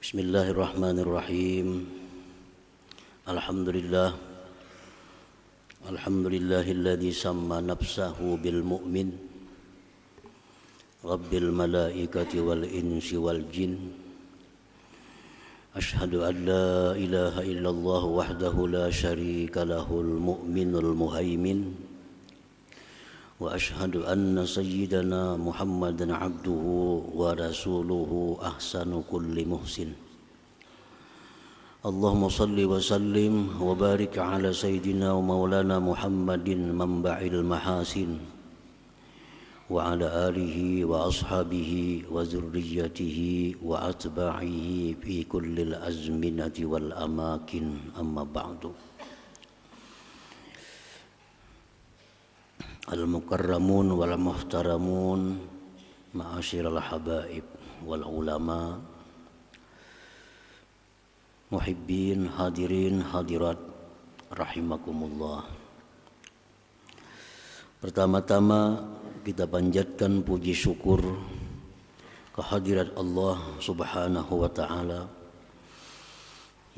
Bismillahirrahmanirrahim. Alhamdulillah. Alhamdulillahilladzi samma nafsahu bil mu'min Rabbil malaikati wal insi wal jin. Ashhadu an la ilaha illallah wahdahu la syarika lahul mu'minul muhaimin. Wa ashhadu anna sayyidana Muhammadan abduhu wa rasuluhu ahsanu kulli muhsin. Allahumma salli wa sallim wa barik ala sayyidina wa maulana Muhammadin manba'il mahasin wa ala alihi wa ashabihi wa zurriyyatihi wa atba'ihi fi kullil azminati wal amakin, amma ba'du. Al-mukarramun wal muhtaramun, ma'asyiral habaib wal ulama, muhibbin, hadirin, hadirat, rahimakumullah. Pertama-tama kita panjatkan puji syukur kehadirat Allah Subhanahu wa ta'ala,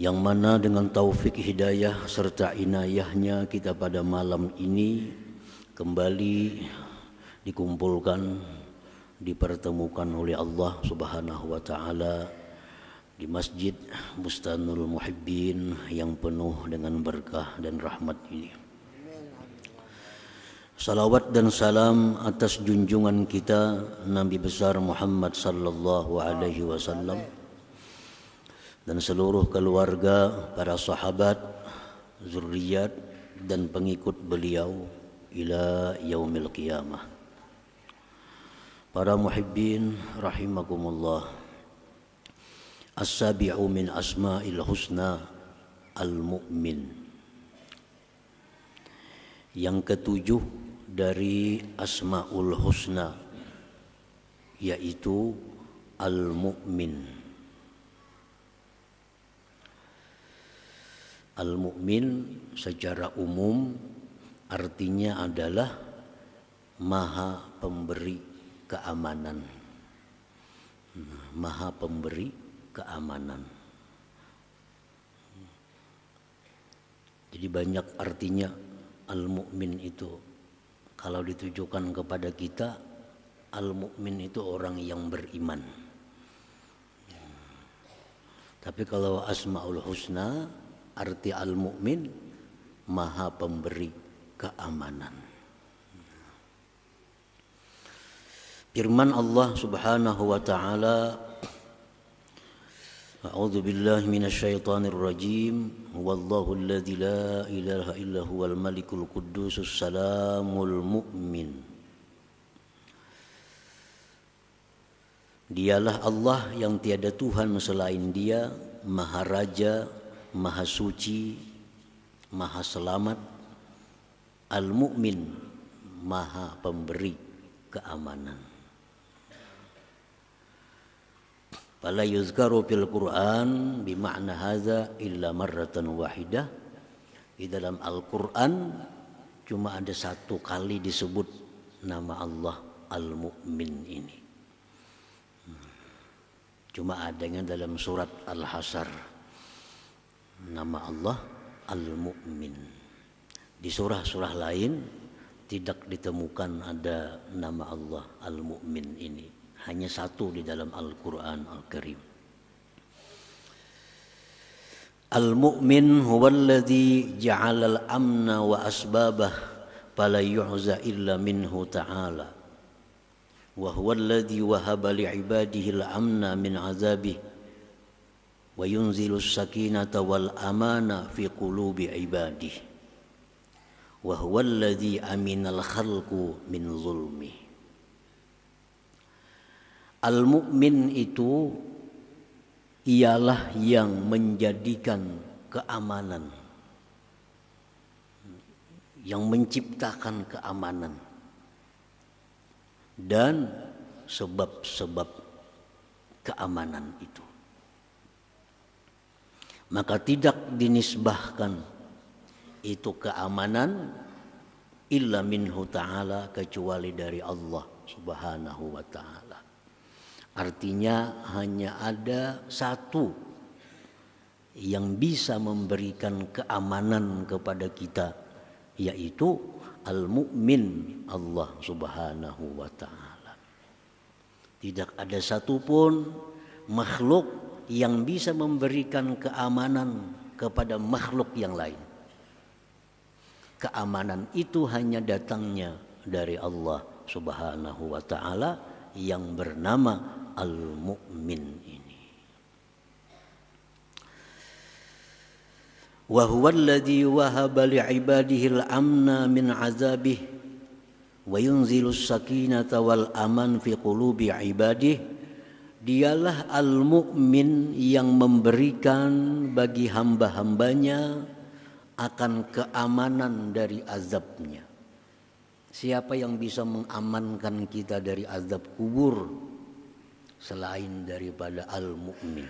yang mana dengan taufik hidayah serta inayahnya kita pada malam ini kembali dikumpulkan, dipertemukan oleh Allah Subhanahu wa ta'ala di Masjid Bustanul Muhibbin yang penuh dengan berkah dan rahmat ini. Salawat dan salam atas junjungan kita Nabi besar Muhammad sallallahu alaihi wasallam dan seluruh keluarga, para sahabat, zuriat dan pengikut beliau ila yaumil qiyamah. Para muhibbin rahimakumullah. As-sabi'u min asma'il husna al-mu'min. Yang ketujuh dari asma'ul husna yaitu al-mu'min. Al-mu'min secara umum artinya adalah maha pemberi keamanan. Maha pemberi keamanan. Jadi banyak artinya al-mu'min itu. Kalau ditujukan kepada kita, al-mu'min itu orang yang beriman. Tapi kalau asma'ul husna, arti al-mu'min maha pemberi keamanan. Firman Allah Subhanahu wa ta'ala, A'udzu billahi minasyaitonir rajim. Wallahu alladzi la ilaha illa huwal malikul quddusus salamul mu'min. Dialah Allah yang tiada Tuhan selain Dia, Maha Raja, Maha Suci, Maha Selamat, Al-Mu'min, Maha Pemberi keamanan. Fala yuzkaru fil Qur'an bima'na hadza illa marratan wahidah. Di dalam Al-Qur'an cuma ada satu kali disebut nama Allah Al-Mu'min ini. Cuma adanya dalam surat Al-Hasyr nama Allah Al-Mu'min. Di surah-surah lain tidak ditemukan ada nama Allah Al-Mu'min ini. Hanya satu di dalam Al-Quran Al-Karim. Al-Mu'min huwallazi ja'ala al-amna wa asbabah fala yu'za illa minhu ta'ala. Wa huwallazi wahaba li'ibadihi al-amna min azabih wa yunzilu as-sakinata wal amana fi qulubi ibadihi. Wa huwallazi aminal khalqu min zulmi. Al-mu'min itu ialah yang menjadikan keamanan, yang menciptakan keamanan dan sebab-sebab keamanan itu. Maka tidak dinisbahkan itu keamanan illa minhu ta'ala, kecuali dari Allah Subhanahu wa ta'ala. Artinya hanya ada satu yang bisa memberikan keamanan kepada kita, yaitu Al-Mu'min, Allah Subhanahu wa ta'ala. Tidak ada satupun makhluk yang bisa memberikan keamanan kepada makhluk yang lain. Keamanan itu hanya datangnya dari Allah Subhanahu wa ta'ala yang bernama Al-Mu'min ini. Wa huwa alladhi wahaba li'ibadihi al-amna min 'adzabihi wa yunzilu as-sakinata wal aman fi qulubi 'ibadihi. Dialah Al-Mu'min yang memberikan bagi hamba-hambanya akan keamanan dari azabnya. Siapa yang bisa mengamankan kita dari azab kubur selain daripada Al-Mu'min?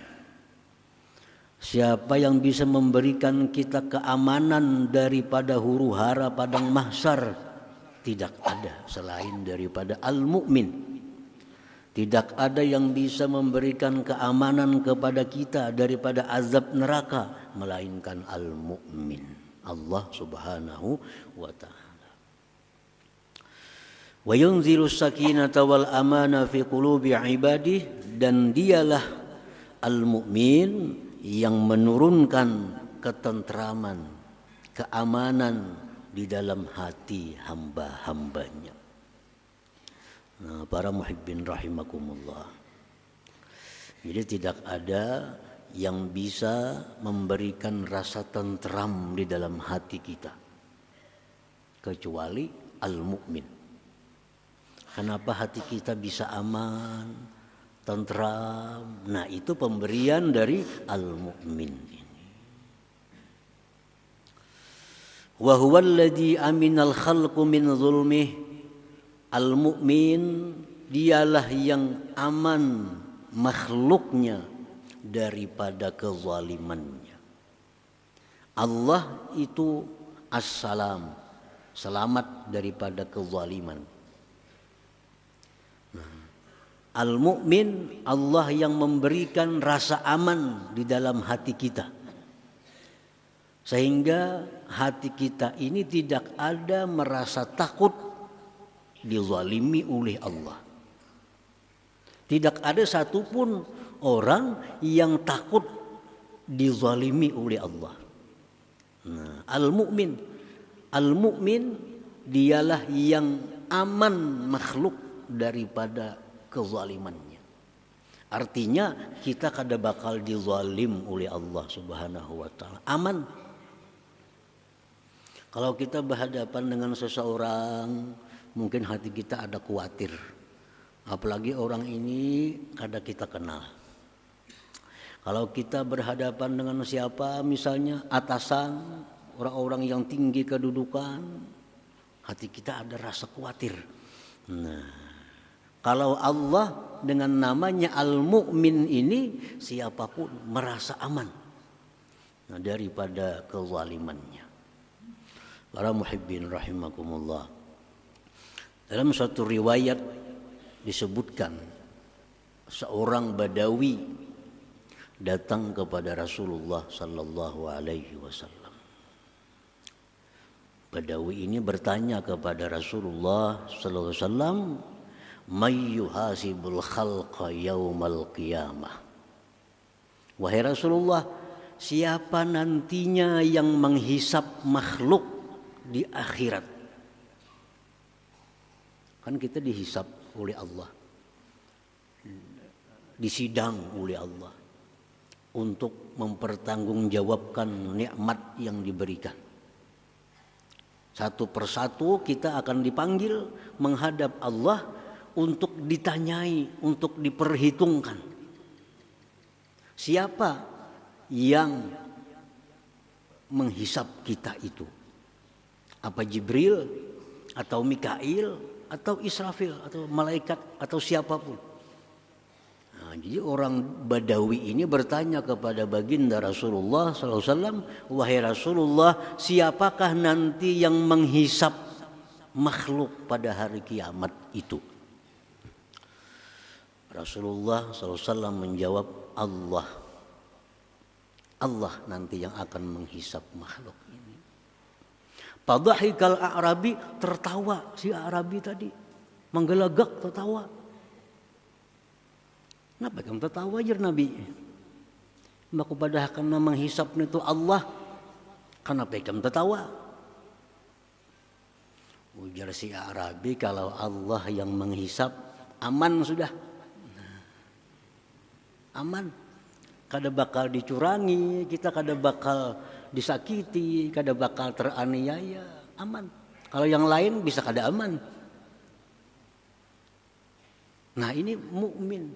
Siapa yang bisa memberikan kita keamanan daripada huru-hara padang mahsyar? Tidak ada selain daripada Al-Mu'min. Tidak ada yang bisa memberikan keamanan kepada kita daripada azab neraka melainkan Al-Mu'min, Allah Subhanahu wa ta'ala. Wa yunzilu sakinata wal amana fi qulubi ibadihi, dan dialah Al-Mu'min yang menurunkan ketentraman, keamanan di dalam hati hamba-hambanya. Nah, para muhibbin rahimakumullah. Jadi tidak ada yang bisa memberikan rasa tentram di dalam hati kita kecuali Al-Mu'min. Kenapa hati kita bisa aman, tentram? Nah, itu pemberian dari Al-Mu'min ini. Wa huwa alladhi aminal khalqu min zulmihi. Al-Mu'min dialah yang aman makhluknya daripada kezalimannya. Allah itu as-salam, selamat daripada kezaliman. Al-Mu'min, Allah yang memberikan rasa aman di dalam hati kita, sehingga hati kita ini tidak ada merasa takut dizalimi oleh Allah. Tidak ada satupun orang yang takut dizalimi oleh Allah. Nah, Al-Mu'min dialah yang aman makhluk daripada kezalimannya. Artinya kita kada bakal dizalim oleh Allah Subhanahu wa ta'ala. Aman. Kalau kita berhadapan dengan seseorang, mungkin hati kita ada khawatir, apalagi orang ini kada kita kenal. Kalau kita berhadapan dengan siapa, misalnya atasan, orang-orang yang tinggi kedudukan, hati kita ada rasa khawatir. Nah, kalau Allah dengan namanya Al-Mu'min ini, siapapun merasa aman daripada kezalimannya. Para muhibbin rahimakumullah. Dalam suatu riwayat disebutkan seorang Badawi datang kepada Rasulullah sallallahu alaihi wasallam. Badawi ini bertanya kepada Rasulullah sallallahu alaihi wasallam, "May yuhasibul khalqa yaumal qiyamah?" Wahai Rasulullah, siapa nantinya yang menghisap makhluk di akhirat? Kan kita dihisap oleh Allah, disidang oleh Allah untuk mempertanggungjawabkan nikmat yang diberikan. Satu persatu kita akan dipanggil menghadap Allah untuk ditanyai, untuk diperhitungkan. Siapa yang menghisap kita itu? Apa Jibril atau Mikail atau Israfil atau malaikat atau siapapun? Nah, jadi orang Badawi ini bertanya kepada baginda Rasulullah SAW, "Wahai Rasulullah, siapakah nanti yang menghisap makhluk pada hari kiamat itu?" Rasulullah SAW menjawab, Allah. Allah nanti yang akan menghisap makhluk ini. Fadhahikal A'rabi, tertawa si A'rabi tadi, menggelagak tertawa. Kenapa kamu tertawa aja Nabi? Maka pada akan menghisap itu Allah. Kenapa kamu tertawa? Ujar si A'rabi, kalau Allah yang menghisap, aman sudah. Aman. Kada bakal dicurangi, kita kada bakal disakiti, kada bakal teraniaya, aman. Kalau yang lain bisa kada aman. Nah ini mukmin.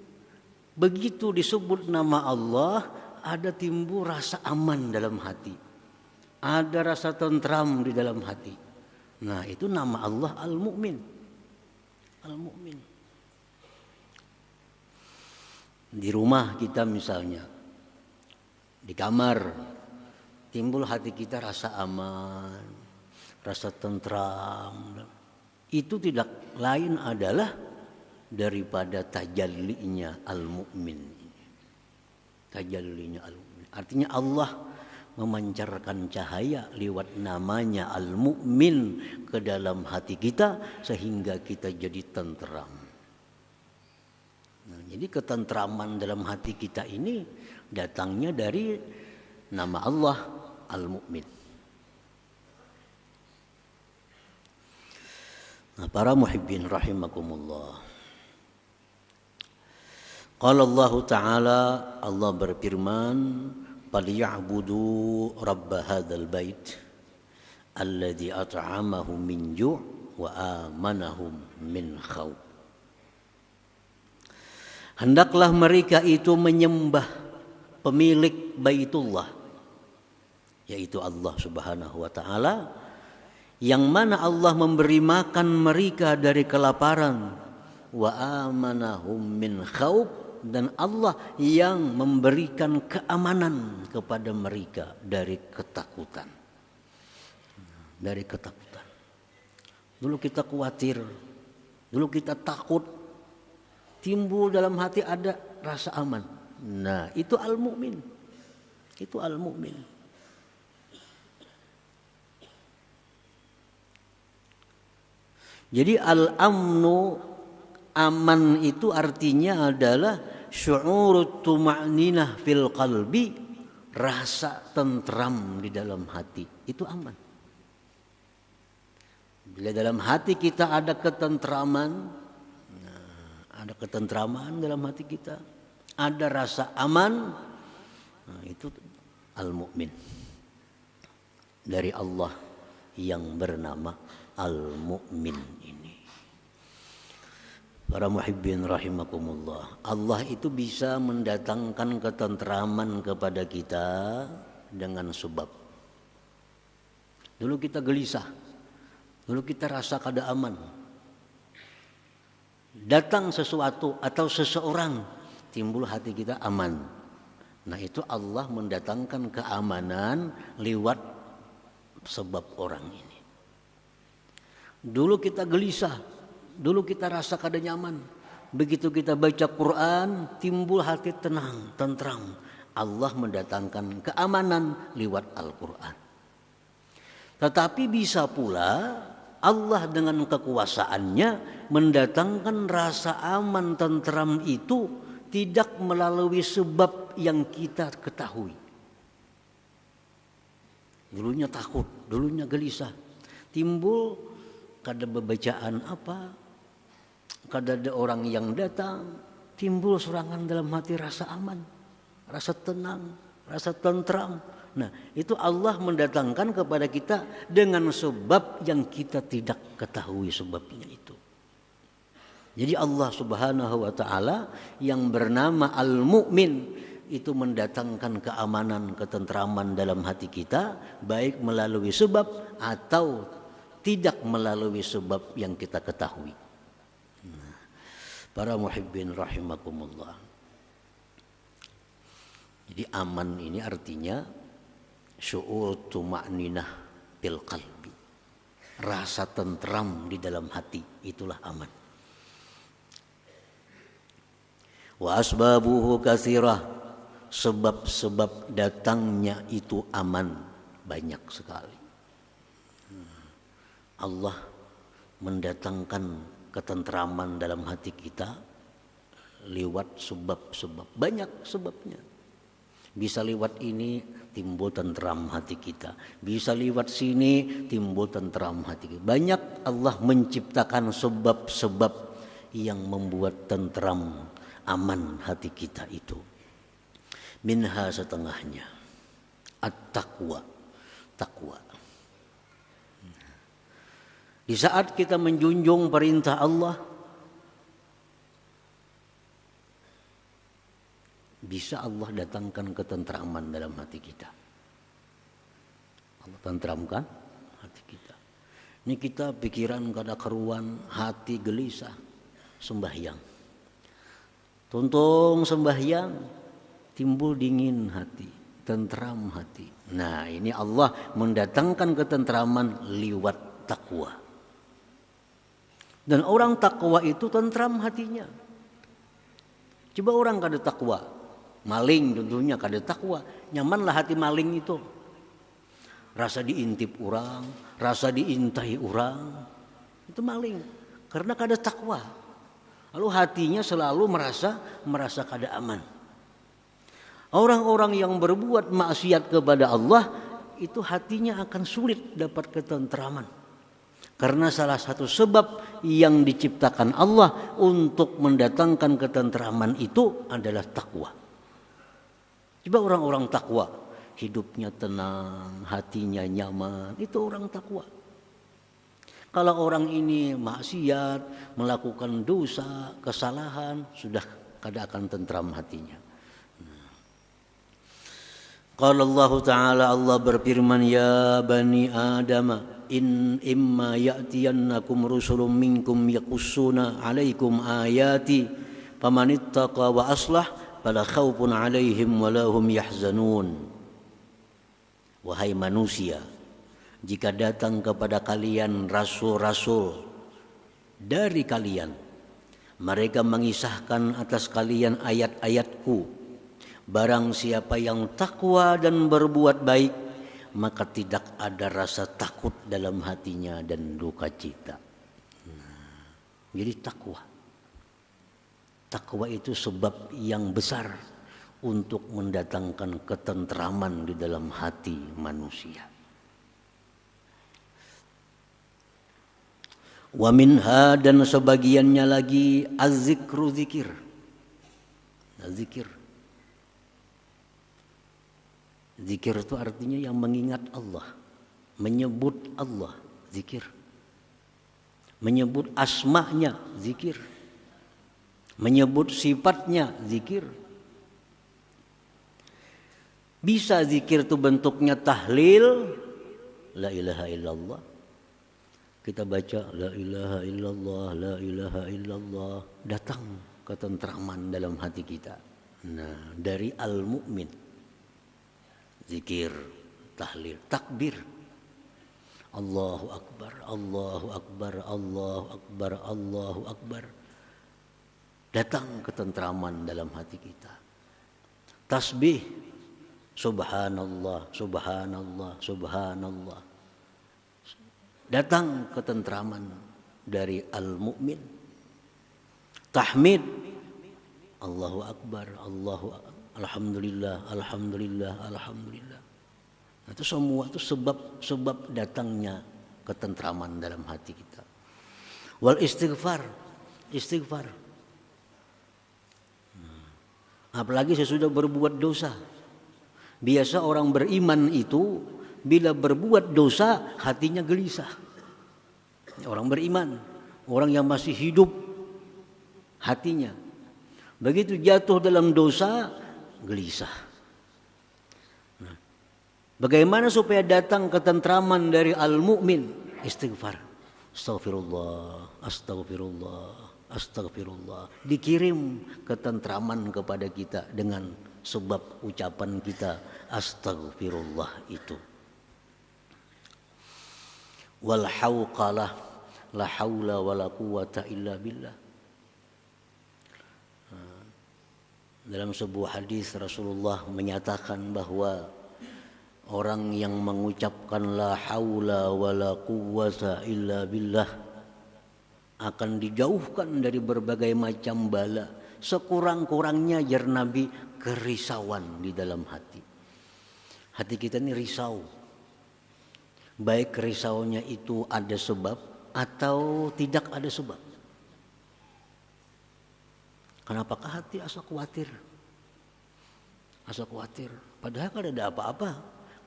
Begitu disebut nama Allah, ada timbul rasa aman dalam hati. Ada rasa tentram di dalam hati. Nah itu nama Allah Al-Mu'min. Al-Mu'min. Di rumah kita misalnya, di kamar, timbul hati kita rasa aman, rasa tentram. Itu tidak lain adalah daripada tajallinya Al-Mu'min. Tajallinya Al-Mu'min. Artinya Allah memancarkan cahaya lewat namanya Al-Mu'min ke dalam hati kita sehingga kita jadi tentram. Nah, jadi ketentraman dalam hati kita ini datangnya dari nama Allah Al-Mu'min. Nah, para muhibbin rahimakumullah. Qala Allah Ta'ala, Allah berfirman, "Falyabudu rabb hadzal bait alladzi at'amahum min ju' wa amanahum min khauf." Hendaklah mereka itu menyembah pemilik Baitullah, yaitu Allah Subhanahu wa Ta'ala, yang mana Allah memberi makan mereka dari kelaparan, wa amanahum min khauf, dan Allah yang memberikan keamanan kepada mereka dari ketakutan. Dari ketakutan. Dulu kita khawatir, dulu kita takut, timbul dalam hati ada rasa aman. Nah, itu Al-Mu'min. Itu Al-Mu'min. Jadi al-amnu, aman itu artinya adalah syu'urut tuma'ninah fil qalbi, rasa tentram di dalam hati. Itu aman. Bila dalam hati kita ada ketentraman, ada ketentraman dalam hati kita, ada rasa aman, nah itu Al-Mu'min dari Allah yang bernama Al-Mu'min ini. Para muhibbin rahimakumullah, Allah itu bisa mendatangkan ketentraman kepada kita dengan sebab. Dulu kita gelisah, dulu kita rasa kada aman. Datang sesuatu atau seseorang, timbul hati kita aman. Nah itu Allah mendatangkan keamanan lewat sebab orang ini. Dulu kita gelisah, dulu kita rasa kada nyaman. Begitu kita baca Quran, timbul hati tenang, tentram. Allah mendatangkan keamanan lewat Al-Quran. Tetapi bisa pula Allah dengan kekuasaannya mendatangkan rasa aman tentram itu tidak melalui sebab yang kita ketahui. Dulunya takut, dulunya gelisah. Timbul kada bebacaan apa, kada ada orang yang datang, timbul serangan dalam hati rasa aman, rasa tenang, rasa tentram. Nah, itu Allah mendatangkan kepada kita dengan sebab yang kita tidak ketahui sebabnya itu. Jadi Allah Subhanahu wa Ta'ala yang bernama Al-Mu'min itu mendatangkan keamanan, ketentraman dalam hati kita, baik melalui sebab atau tidak melalui sebab yang kita ketahui. Nah, para muhibbin rahimakumullah. Jadi aman ini artinya syu'ur tuma'ninah fil qalbi, rasa tentram di dalam hati, itulah aman. Wa asbabuhu katsirah, sebab-sebab datangnya itu aman banyak sekali. Allah mendatangkan ketentraman dalam hati kita lewat sebab-sebab, banyak sebabnya. Bisa lewat ini timbul tentram hati kita, bisa lewat sini timbul tentram hati kita. Banyak Allah menciptakan sebab-sebab yang membuat tentram, aman hati kita itu. Minha setengahnya at-taqwa, takwa. Di saat kita menjunjung perintah Allah, bisa Allah datangkan ketentraman dalam hati kita. Allah tentramkan hati kita. Ini kita pikiran kada keruan, hati gelisah, sembahyang. Tuntung sembahyang, timbul dingin hati, tentram hati. Nah, ini Allah mendatangkan ketentraman lewat takwa. Dan orang takwa itu tentram hatinya. Coba orang kada takwa, maling tentunya kada takwa, nyamanlah hati maling itu. Rasa diintip orang, rasa diintai orang, itu maling karena kada takwa. Lalu hatinya selalu merasa kada aman. Orang-orang yang berbuat maksiat kepada Allah itu hatinya akan sulit dapat ketentraman. Karena salah satu sebab yang diciptakan Allah untuk mendatangkan ketentraman itu adalah takwa. Coba orang-orang takwa, hidupnya tenang, hatinya nyaman, itu orang takwa. Kalau orang ini maksiat, melakukan dosa, kesalahan, sudah kada akan tentram hatinya. Qala Allah Ta'ala, Allah berfirman, ya bani Adam, in imma ya'tiyannakum rusulun minkum yaqussuna alaikum ayati famanittaqa wa aslah fala khaufun alaihim wa lahum yahzanun. Wahai manusia, jika datang kepada kalian rasul-rasul dari kalian, mereka mengisahkan atas kalian ayat-ayatku. Barang siapa yang takwa dan berbuat baik, maka tidak ada rasa takut dalam hatinya dan duka cita. Jadi takwa itu sebab yang besar untuk mendatangkan ketentraman di dalam hati manusia. Wa minha, dan sebagiannya lagi az-zikru, zikir. Zikir itu artinya yang mengingat Allah, menyebut Allah, zikir. Menyebut asma'nya, zikir. Menyebut sifatnya, zikir. Bisa zikir itu bentuknya tahlil, la ilaha illallah. Kita baca la ilaha illallah, la ilaha illallah, datang ketentraman dalam hati kita. Nah, dari al-mu'min, zikir, tahlil, takbir. Allahu akbar, Allahu akbar, Allahu akbar, Allahu akbar. Datang ketentraman dalam hati kita. Tasbih, subhanallah, subhanallah, subhanallah. Datang ketentraman dari al-mu'min. Tahmid, Allahu akbar, Allahu akbar. Alhamdulillah, alhamdulillah, alhamdulillah. Itu semua itu sebab datangnya ketentraman dalam hati kita. Wal istighfar. Apalagi sesudah berbuat dosa. Biasa orang beriman itu bila berbuat dosa hatinya gelisah. Orang beriman, orang yang masih hidup hatinya. Begitu jatuh dalam dosa, gelisah. Nah, bagaimana supaya datang ketentraman dari al-mu'min? Istighfar. Astaghfirullah, astaghfirullah, astaghfirullah. Dikirim ketentraman kepada kita dengan sebab ucapan kita astaghfirullah itu. Wal hauqalah, la haula wala quwata illa billah. Dalam sebuah hadis Rasulullah menyatakan bahwa orang yang mengucapkan la haula wala quwwata illa billah akan dijauhkan dari berbagai macam bala, sekurang-kurangnya jar Nabi kerisauan di dalam hati. Hati kita ini risau, baik risaunya itu ada sebab atau tidak ada sebab. Kenapakah hati asa khawatir? Asa khawatir. Padahal kada ada apa-apa.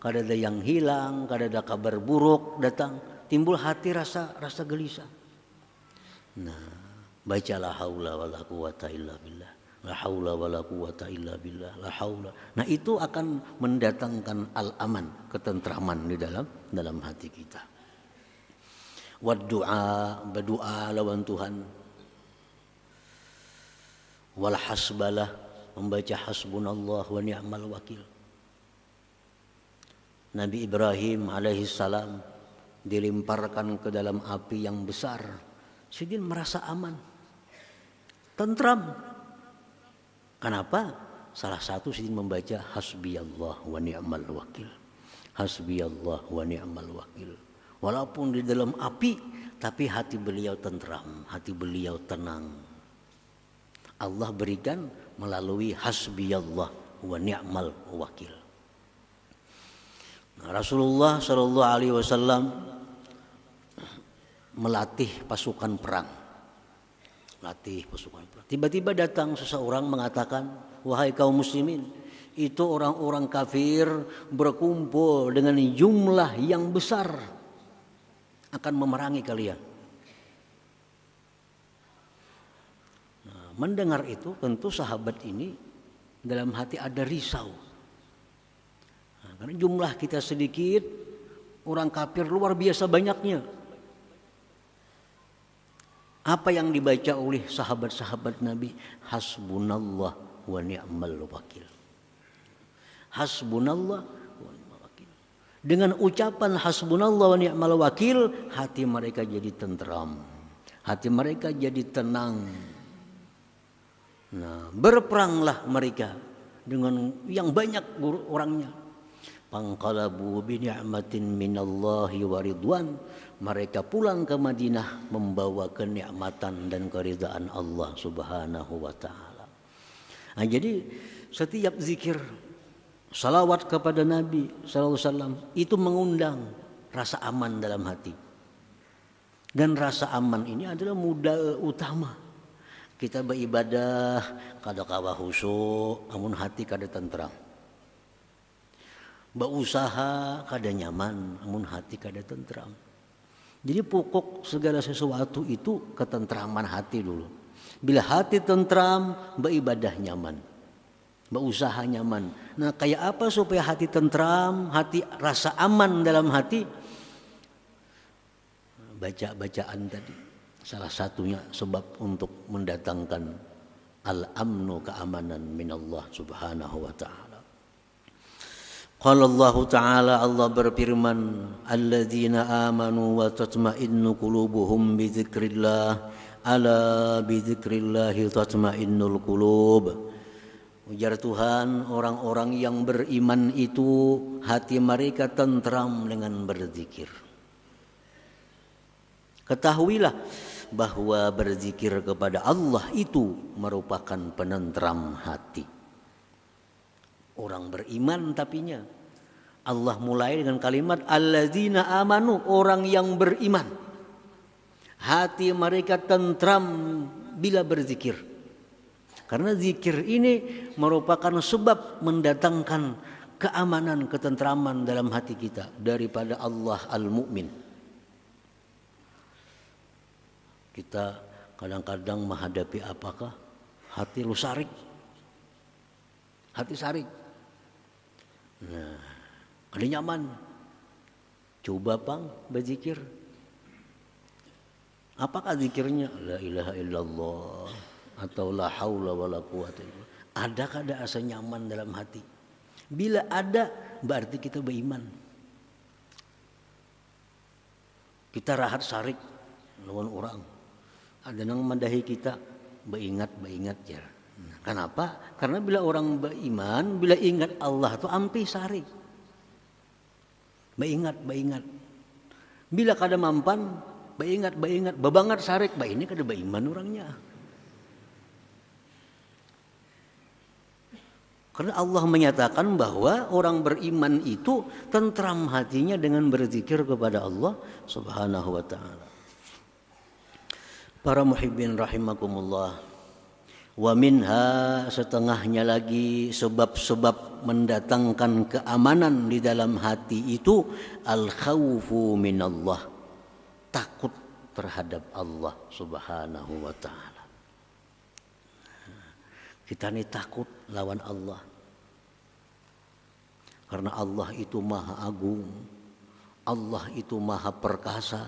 Kada ada yang hilang, kada ada kabar buruk datang. Timbul hati rasa gelisah. Nah, baca la haula wala quwata illa billah. La haula wala quwata illa billah. La haula. Nah, itu akan mendatangkan al-aman, ketentraman di dalam hati kita. Wa du'a, berdoa lawan Tuhan. Wal hasbalah, membaca hasbunallah wa ni'mal wakil. Nabi Ibrahim alaihissalam dilemparkan ke dalam api yang besar. Sidin merasa aman, tentram. Kenapa? Salah satu Sidin membaca hasbiyallah wa ni'mal wakil. Hasbiyallah wa ni'mal wakil. Walaupun di dalam api, tapi hati beliau tentram, hati beliau tenang. Allah berikan melalui hasbiyallah wa ni'mal wakil. Nah, Rasulullah sallallahu alaihi wasallam melatih pasukan perang. Tiba-tiba datang seseorang mengatakan, "Wahai kaum muslimin, itu orang-orang kafir berkumpul dengan jumlah yang besar akan memerangi kalian." Mendengar itu tentu sahabat ini dalam hati ada risau. Nah, karena jumlah kita sedikit, orang kafir luar biasa banyaknya. Apa yang dibaca oleh sahabat-sahabat Nabi? Hasbunallah wa ni'mal wakil. Hasbunallah wa ni'mal wakil. Dengan ucapan hasbunallah wa ni'mal wakil, hati mereka jadi tentram. Hati mereka jadi tenang. Nah, berperanglah mereka dengan yang banyak orangnya. Panqalabu bi ni'matin minallahi wa ridwan. Mereka pulang ke Madinah membawa kenikmatan dan keridaan Allah Subhanahu wa taala. Nah, jadi setiap zikir salawat kepada Nabi sallallahu alaihi wasallam itu mengundang rasa aman dalam hati. Dan rasa aman ini adalah modal utama. Kita beribadah kada kawa khusyuk, namun hati kada tentram. Berusaha kada nyaman, namun hati kada tentram. Jadi pokok segala sesuatu itu ketentraman hati dulu. Bila hati tentram, beribadah nyaman, berusaha nyaman. Nah, kayak apa supaya hati tentram, hati rasa aman dalam hati? Baca-bacaan tadi. Salah satunya sebab untuk mendatangkan al-amnu, keamanan minallah subhanahu wa ta'ala. Qala Allah ta'ala, Allah berfirman, alladzina amanu wa tatma'innu qulubuhum bi dzikrillah, ala bi dzikrillahi tatma'innul qulub. Ujar Tuhan, orang-orang yang beriman itu hati mereka tentram dengan berzikir. Ketahuilah bahwa berzikir kepada Allah itu merupakan penentram hati. Orang beriman tapinya. Allah mulai dengan kalimat alladzina amanu, orang yang beriman. Hati mereka tentram bila berzikir. Karena zikir ini merupakan sebab mendatangkan keamanan, ketentraman dalam hati kita daripada Allah Al-Mu'min. Kita kadang-kadang menghadapi apakah? Hati lu sarik. Hati sarik. Nah, ada nyaman. Coba pang berzikir. Apakah zikirnya? La ilaha illallah atau la haula wala quwata illa billah. Adakah ada asa nyaman dalam hati? Bila ada, berarti kita beriman. Kita rahat sarik lawan orang. Ada nang madahi kita, beingat ya. Kenapa? Karena bila orang beriman, bila ingat Allah itu ampi sari. Baingat. Bila kada mampan, baingat, babangat sarik, ini kada beriman orangnya. Karena Allah menyatakan bahwa orang beriman itu tentram hatinya dengan berzikir kepada Allah Subhanahu wa taala. Para muhibbin rahimakumullah. Wa minha, setengahnya lagi sebab-sebab mendatangkan keamanan di dalam hati itu al-khawfu minallah, takut terhadap Allah Subhanahu wa taala. Kita ini takut lawan Allah. Karena Allah itu maha agung, Allah itu maha perkasa,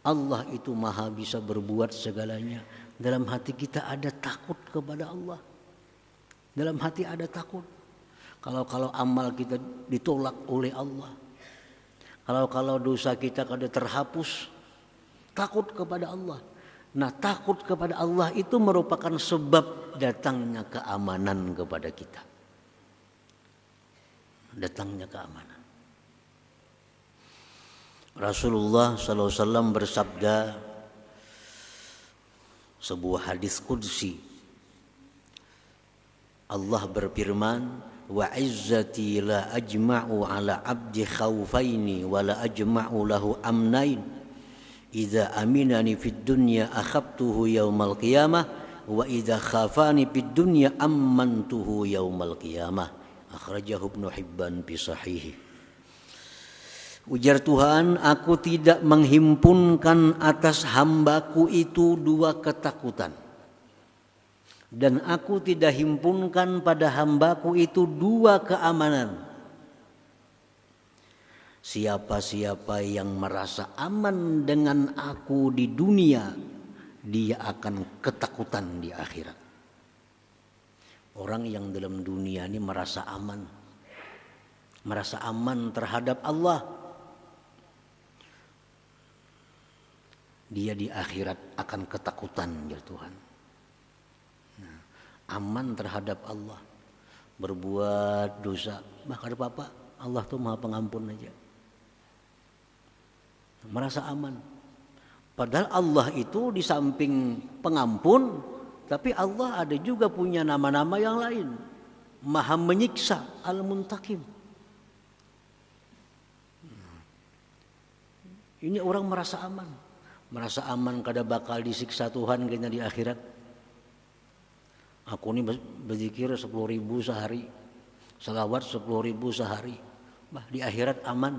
Allah itu maha bisa berbuat segalanya. Dalam hati kita ada takut kepada Allah. Dalam hati ada takut. Kalau amal kita ditolak oleh Allah. Kalau dosa kita kada terhapus, takut kepada Allah. Nah, takut kepada Allah itu merupakan sebab datangnya keamanan kepada kita. Datangnya keamanan. Rasulullah SAW bersabda, sebuah hadis qudsi, Allah berfirman, wa izzati la ajma'u ala abdi khawfaini wa la ajma'u lahu amnain idza aminani fid dunya akhaftuhu yaumal qiyamah wa idza khafani fid dunya ammantuhu yaumal qiyamah. Akhrajahu Ibnu Hibban fi sahihi. Ujar Tuhan, aku tidak menghimpunkan atas hambaku itu dua ketakutan. Dan aku tidak himpunkan pada hambaku itu dua keamanan. Siapa-siapa yang merasa aman dengan aku di dunia, dia akan ketakutan di akhirat. Orang yang dalam dunia ini merasa aman terhadap Allah, dia di akhirat akan ketakutan ya Tuhan. Nah, aman terhadap Allah, berbuat dosa, bahkan apa-apa, Allah tuh maha pengampun aja. Merasa aman. Padahal Allah itu di samping pengampun, tapi Allah ada juga punya nama-nama yang lain. Maha menyiksa, Al-Muntakim. Ini orang merasa aman. Merasa aman kada bakal disiksa Tuhan kena di akhirat. Aku ini berzikir 10.000 sehari, salawat 10.000 sehari, di akhirat aman.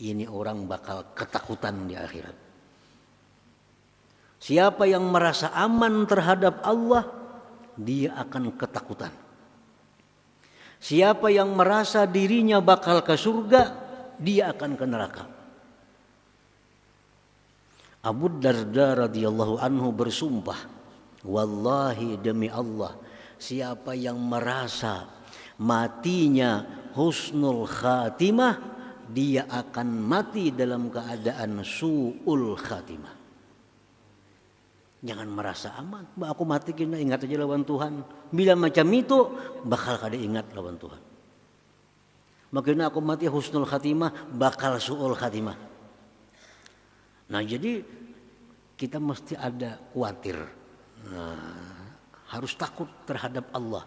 Ini orang bakal ketakutan di akhirat. Siapa yang merasa aman terhadap Allah, dia akan ketakutan. Siapa yang merasa dirinya bakal ke surga, dia akan ke neraka. Abu Darda radhiyallahu anhu bersumpah, wallahi demi Allah, siapa yang merasa matinya husnul khatimah, dia akan mati dalam keadaan su'ul khatimah. Jangan merasa aman, aku mati kena ingat aja lawan Tuhan. Bila macam itu bakal kada ingat lawan Tuhan. Makanya aku mati husnul khatimah, bakal su'ul khatimah. Nah, jadi kita mesti ada khawatir. Nah, harus takut terhadap Allah.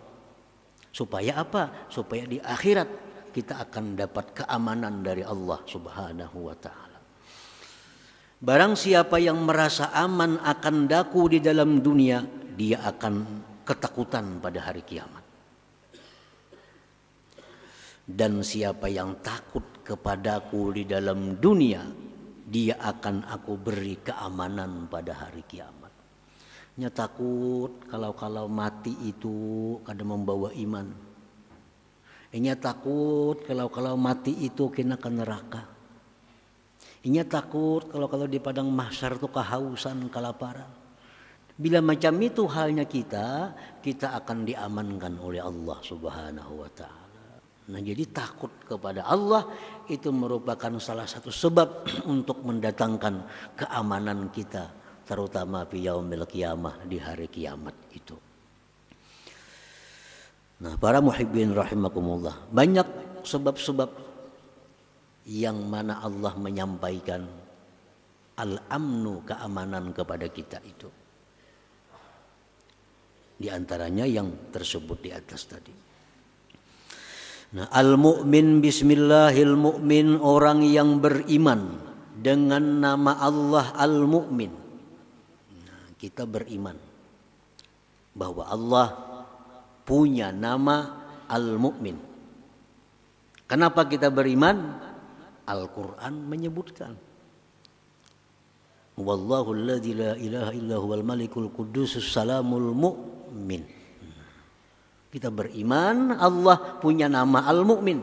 Supaya apa? Supaya di akhirat kita akan dapat keamanan dari Allah Subhanahu wa taala. Barang siapa yang merasa aman akan daku di dalam dunia, dia akan ketakutan pada hari kiamat. Dan siapa yang takut kepadaku di dalam dunia, dia akan aku beri keamanan pada hari kiamat. Nya takut kalau mati itu kada membawa iman. Nya takut kalau mati itu kena ke neraka. Nya takut kalau di padang mahsyar itu kehausan, kelaparan. Bila macam itu halnya kita akan diamankan oleh Allah Subhanahu wa taala. Nah, jadi takut kepada Allah itu merupakan salah satu sebab untuk mendatangkan keamanan kita, terutama fi yaumil qiyamah, di hari kiamat itu. Nah, para muhibbin rahimakumullah, banyak sebab-sebab yang mana Allah menyampaikan al-amnu, keamanan kepada kita itu. Di antaranya yang tersebut di atas tadi. Nah, al-mu'min bismillahil mu'min, orang yang beriman dengan nama Allah al-mu'min. Nah, kita beriman bahwa Allah punya nama al-mu'min. Kenapa kita beriman? Al-Quran menyebutkan. Wallahu alladzi la ilaha illa huwal malikul qudusus salamul mu'min. Kita beriman Allah punya nama al-mu'min.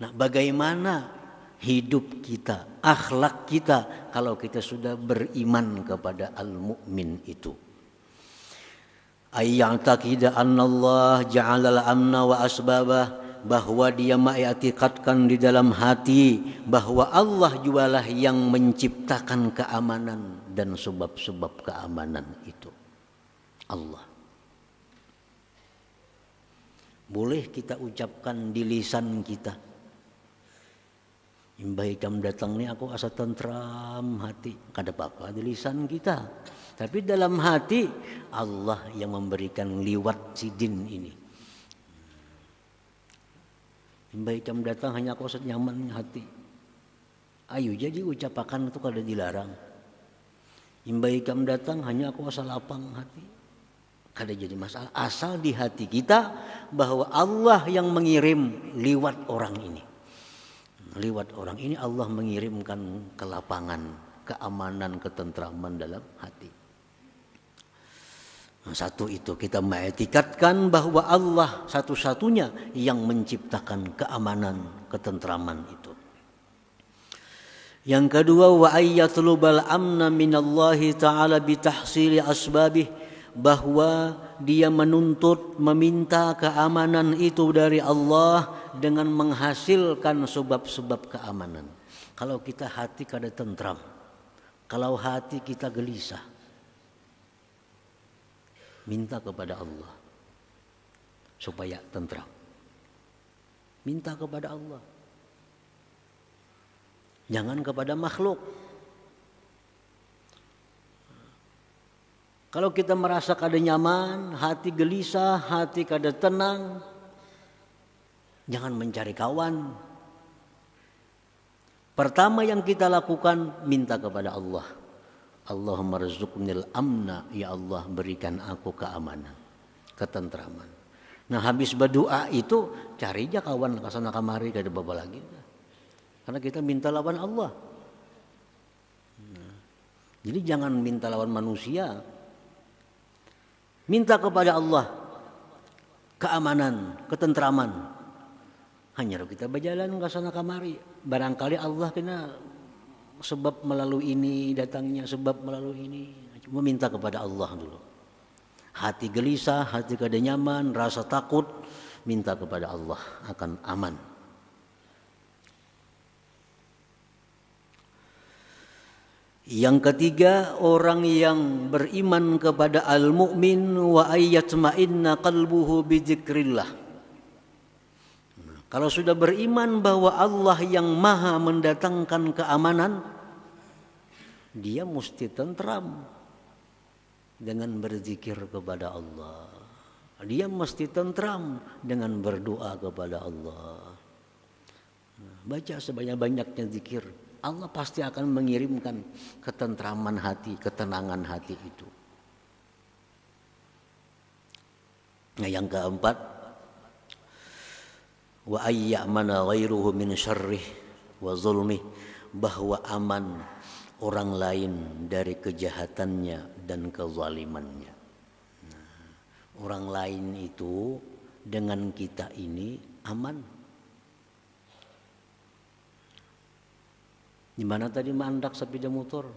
Nah, bagaimana hidup kita, akhlak kita kalau kita sudah beriman kepada al-mu'min itu? Ayya'taqida annallah ja'alal amna wa asbabah, bahwa dia mengiktikadkan di dalam hati bahwa Allah jualah yang menciptakan keamanan dan sebab-sebab keamanan itu. Allah. Boleh kita ucapkan di lisan kita. Imbaikam datang ni aku asa tentram hati. Kada apa-apa di lisan kita. Tapi dalam hati Allah yang memberikan liwat sidin ini. Imbaikam datang hanya aku asa nyaman hati. Ayo jadi ucapakan itu kada dilarang. Imbaikam datang hanya aku asa lapang hati. Kada jadi masalah. Asal di hati kita bahwa Allah yang mengirim liwat orang ini. Liwat orang ini Allah mengirimkan kelapangan, keamanan, ketentraman dalam hati. Nah, satu itu kita mengiktikadkan bahwa Allah satu-satunya yang menciptakan keamanan, ketentraman itu. Yang kedua, wa ayyatlubal amna minallahi ta'ala bitahsili asbabih, bahwa dia menuntut, meminta keamanan itu dari Allah dengan menghasilkan sebab-sebab keamanan. Kalau kita hati kada tentram, kalau hati kita gelisah, minta kepada Allah supaya tentram. Minta kepada Allah. Jangan kepada makhluk. Kalau kita merasa kada nyaman, hati gelisah, hati kada tenang, jangan mencari kawan. Pertama yang kita lakukan, minta kepada Allah. Allahumma rzuqnil amna, ya Allah berikan aku keamanan, ketentraman. Nah, habis berdoa itu cari aja kawan kesana kamari, kada apa lagi. Karena kita minta lawan Allah. Nah, jadi jangan minta lawan manusia. Minta kepada Allah keamanan, ketentraman. Hanya kita berjalan ke sana kamari, barangkali Allah kena sebab melalui ini datangnya, sebab melalui ini. Cuma minta kepada Allah dulu. Hati gelisah, hati kada nyaman, rasa takut, minta kepada Allah akan aman. Yang ketiga, orang yang beriman kepada al-mu'min wa ayyatma'inna qalbuhu bidzikrillah. Kalau sudah beriman bahwa Allah yang maha mendatangkan keamanan, dia mesti tentram dengan berzikir kepada Allah. Dia mesti tentram dengan berdoa kepada Allah. Baca sebanyak-banyaknya zikir. Allah pasti akan mengirimkan ketentraman hati, ketenangan hati itu. Nah, yang keempat, wa ayyamana ghairuhu min syarrih wa zulmih, bahwa aman orang lain dari kejahatannya dan kezalimannya. Nah, orang lain itu dengan kita ini aman. Di mana tadi mandak sepeda motor?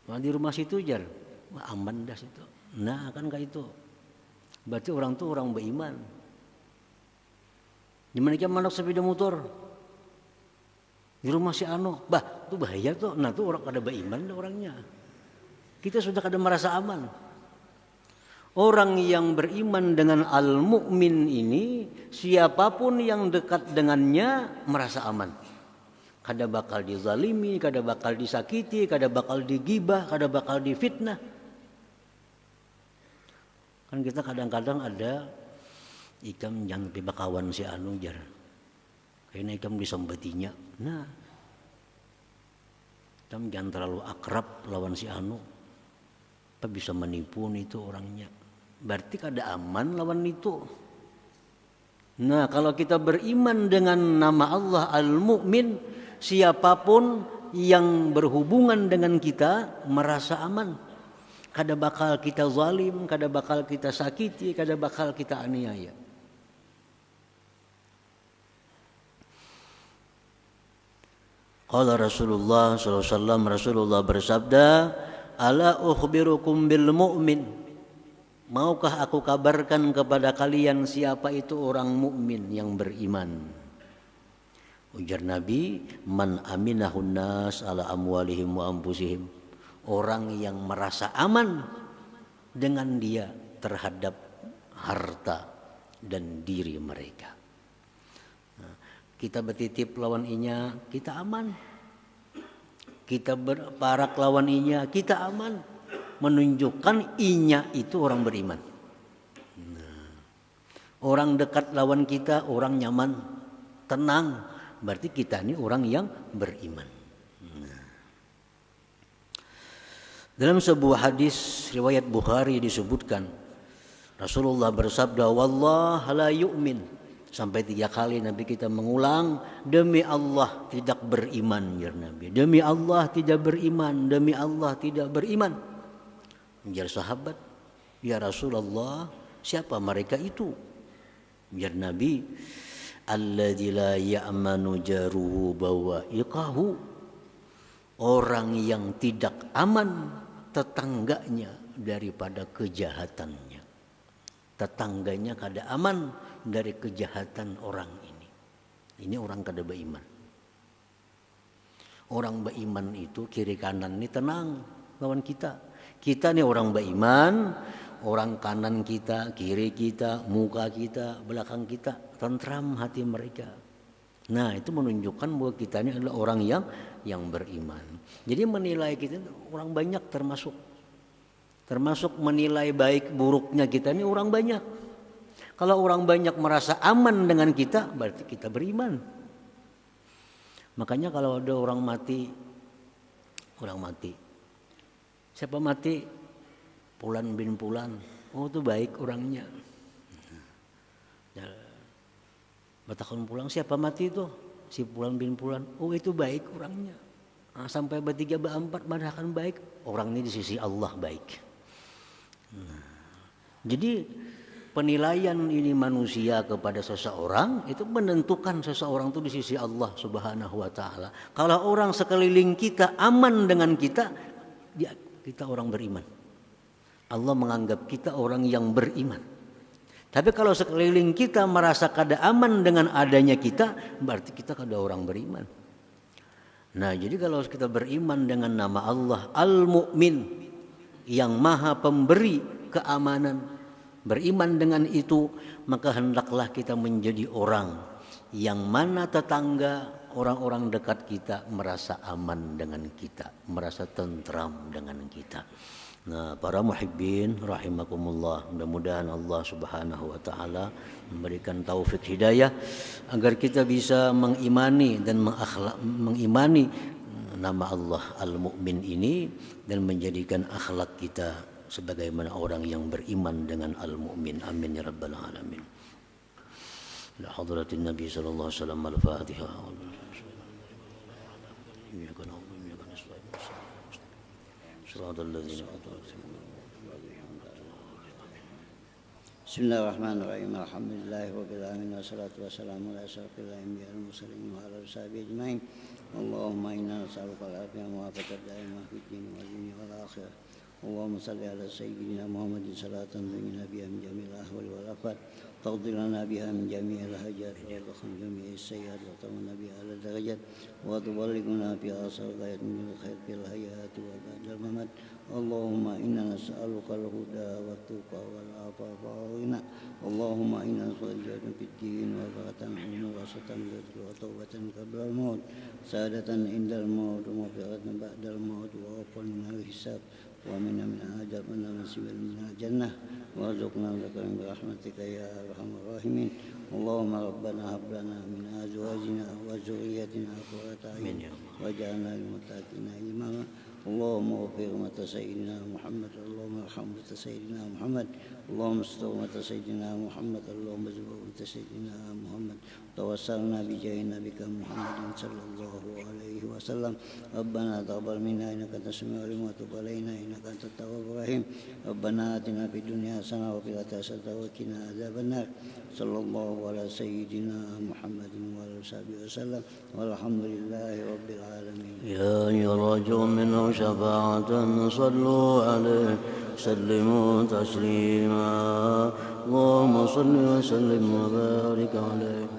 Di rumah situ jar. Wah, aman dah situ. Nah, kan kayak itu. Berarti orang tu orang beriman. Di mana dia mandak sepeda motor? Di rumah si Ano. Bah, itu bahaya tuh. Nah, tuh orang kada beriman orangnya. Kita sudah kada merasa aman. Orang yang beriman dengan al-mu'min ini, siapapun yang dekat dengannya merasa aman. Kada bakal dizalimi, kada bakal disakiti, kada bakal digibah, kada bakal difitnah. Kan kita kadang-kadang ada ikam yang tiba kawan si anu jar. Kayaknya ikam disambatinya. Nah, ikam jangan terlalu akrab lawan si anu. Apa bisa menipu itu orangnya. Berarti kada aman lawan itu. Nah, kalau kita beriman dengan nama Allah Al-Mu'min, siapapun yang berhubungan dengan kita merasa aman. Kada bakal kita zalim, kada bakal kita sakiti, kada bakal kita aniaya. Qala Rasulullah sallallahu alaihi wasallam, Rasulullah bersabda, "Ala ukhbirukum bil mu'min?" Maukah aku kabarkan kepada kalian siapa itu orang mukmin yang beriman? Ujar Nabi, "Man aminahun nas ala amwalihim wa anfusihim." Orang yang merasa aman dengan dia terhadap harta dan diri mereka. Nah, kita bertitip lawan inya, kita aman. Kita berparak lawan inya, kita aman. Menunjukkan inya itu orang beriman. Nah, orang dekat lawan kita, orang nyaman, tenang. Berarti kita ini orang yang beriman. Nah, dalam sebuah hadis riwayat Bukhari disebutkan, Rasulullah bersabda, "Wallah la yu'min." Sampai 3 kali Nabi kita mengulang, demi Allah tidak beriman, ya Nabi. Demi Allah tidak beriman, demi Allah tidak beriman. Biar sahabat, ya Rasulullah, siapa mereka itu? Biar Nabi, alladzi la ya'manu jaruhu bawa'iqahu. Orang yang tidak aman tetangganya daripada kejahatannya. Tetangganya kada aman dari kejahatan orang ini. Ini orang kada beriman. Orang beriman itu kiri kanan ini tenang lawan kita. Kita nih orang beriman, orang kanan kita, kiri kita, muka kita, belakang kita, tentram hati mereka. Nah, itu menunjukkan bahwa kita ini adalah orang yang beriman. Jadi menilai kita orang banyak termasuk menilai baik buruknya kita ini orang banyak. Kalau orang banyak merasa aman dengan kita, berarti kita beriman. Makanya kalau ada orang mati, siapa mati? Pulan bin Pulan. Oh, itu baik orangnya. Batakon pulang, siapa mati itu? Si Pulan bin Pulan. Oh, itu baik orangnya. Nah, sampai bertiga berempat bahkan baik. Orang ini di sisi Allah baik. Nah, jadi penilaian ini manusia kepada seseorang itu menentukan seseorang itu di sisi Allah Subhanahu wa taala. Kalau orang sekeliling kita aman dengan kita, kita orang beriman. Allah menganggap kita orang yang beriman. Tapi kalau sekeliling kita merasa kada aman dengan adanya kita, berarti kita kada orang beriman. Nah, jadi kalau kita beriman dengan nama Allah Al-Mu'min, yang maha pemberi keamanan, beriman dengan itu, maka hendaklah kita menjadi orang yang mana tetangga, orang-orang dekat kita merasa aman dengan kita, merasa tentram dengan kita. Nah, para muhibbin rahimakumullah, mudah-mudahan Allah Subhanahu wa taala memberikan taufik hidayah agar kita bisa mengimani dan mengimani nama Allah Al-Mu'min ini dan menjadikan akhlak kita sebagaimana orang yang beriman dengan Al-Mu'min. Amin ya rabbal alamin. La hadratin Nabi sallallahu alaihi wasallam al-Fatihah. Bismillahirrahmanirrahim. Alhamdulillahi rabbil alamin wassalatu wassalamu ala asyrafil anbiya'i wal mursalin wa ala sahbihi ajmain. Allahumma inna nas'aluka al-afiyah wa al-afiyah daimah fid din wal dunya wal akhirah. Allahumma salli ala sayyidina Muhammadin salatan tunjina biha min jami'il ahwali wal afat, taghfir lana biha min jami'il hajat wa takhfif jami'is sayyi'at wa tamanna biha ala darajat wa tuballighuna biha asal ghayat min khair fil hayati wa ba'dal mamat. اللهم إنا نسألك الهدى والتقى والعفاف والغنى اللهم إنا نسألك في الدين وبركة ونورة رزق وتوبة قبل الموت سعادة عند الموت ومغفرة بعد الموت وعفوا من الحساب ومنا من عذاب ونصيبا من الجنة وارزقنا ذكرا برحمتك يا أرحم الراحمين اللهم ربنا هب لنا من أزواجنا وذريتنا قرة أعين واجعلنا للمتقين إماما اللهم اغفر أمة سيدنا محمد اللهم ارحم أمة سيدنا محمد اللهم استر أمة سيدنا محمد اللهم اجبر أمة سيدنا محمد توسلنا بجاه نبيك محمد صلى الله عليه وسلم ربنا تقبل منا إنك أنت السميع العليم وتب علينا إنك أنت التواب الرحيم ربنا آتنا في الدنيا حسنة وفي الآخرة حسنة وقنا عذاب النار صلى الله على سيدنا محمد وعلى آله وصحبه وسلم والحمد لله رب العالمين. يا أيها الراجون منه شفاعة صلوا عليه سلموا تسليما اللهم صل وسلم وبارك عليه.